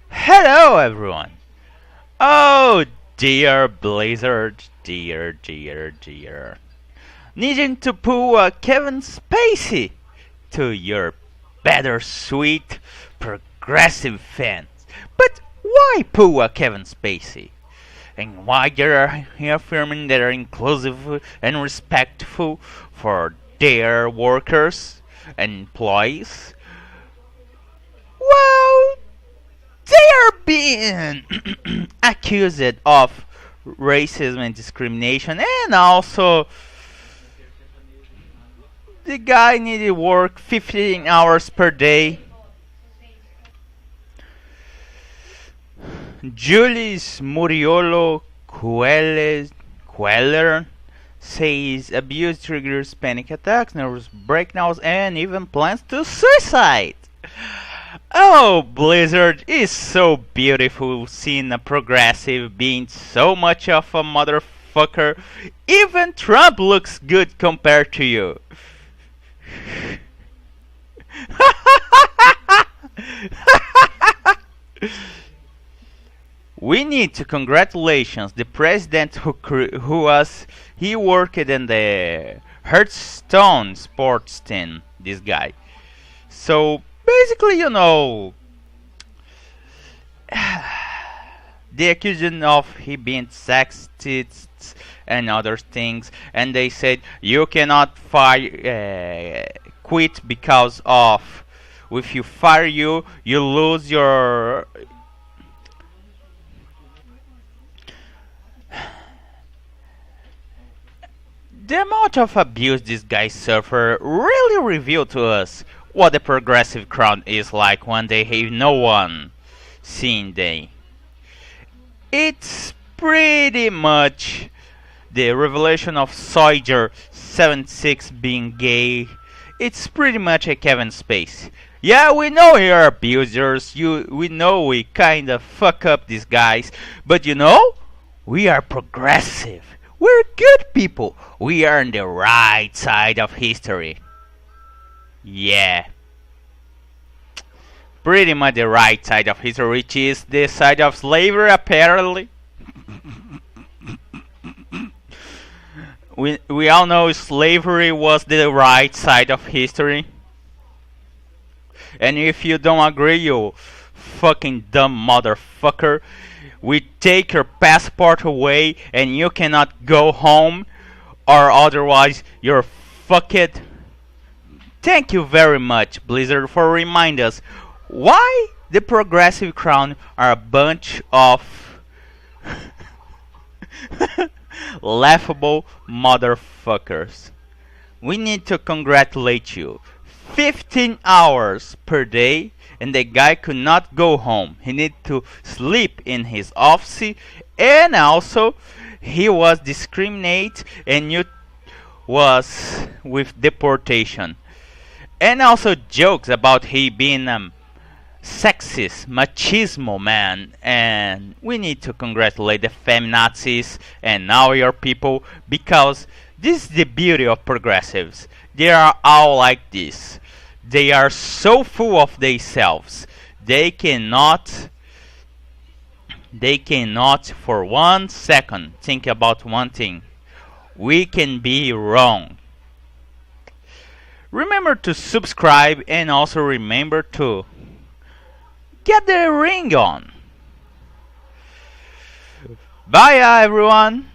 Hello, everyone. Oh, dear Blizzard, dear. Needing to pull a Kevin Spacey to your better sweet progressive fans. But why pull a Kevin Spacey? And why they are affirming they are inclusive and respectful for their workers and employees? Well, they are being accused of racism and discrimination, and also the guy needed to work 15 hours per day. Julius Muriolo Queller says abuse triggers panic attacks, nervous breakdowns, and even plans to suicide. Oh, Blizzard is so beautiful seeing a progressive being so much of a motherfucker. Even Trump looks good compared to you. We need to congratulations the president he worked in the Hearthstone sports team. This guy. So basically, the accusation of he being sexist and other things, and they said you cannot quit because of if you fire you lose your the amount of abuse this guy suffered really revealed to us what the progressive crowd is like when they have no one seeing them. It's pretty much the revelation of Soldier 76 being gay. It's pretty much a Kevin Spacey. Yeah, we know you're abusers. We know we kind of fuck up these guys, but we are progressive. We're good people. We are on the right side of history. Yeah. Pretty much the right side of history, which is the side of slavery, apparently. We all know slavery was the right side of history. And if you don't agree, you fucking dumb motherfucker, we take your passport away and you cannot go home, or otherwise you're fucked. Thank you very much, Blizzard, for reminding us why the progressive crowd are a bunch of laughable motherfuckers. We need to congratulate you. 15 hours per day, and the guy could not go home. He needed to sleep in his office, and also he was discriminated and you was with deportation. And also jokes about he being a sexist, machismo man. And we need to congratulate the feminazis and all your people, because this is the beauty of progressives. They are all like this. They are so full of themselves. They cannot for 1 second think about one thing. We can be wrong. Remember to subscribe, and also remember to get the ring on. Bye everyone.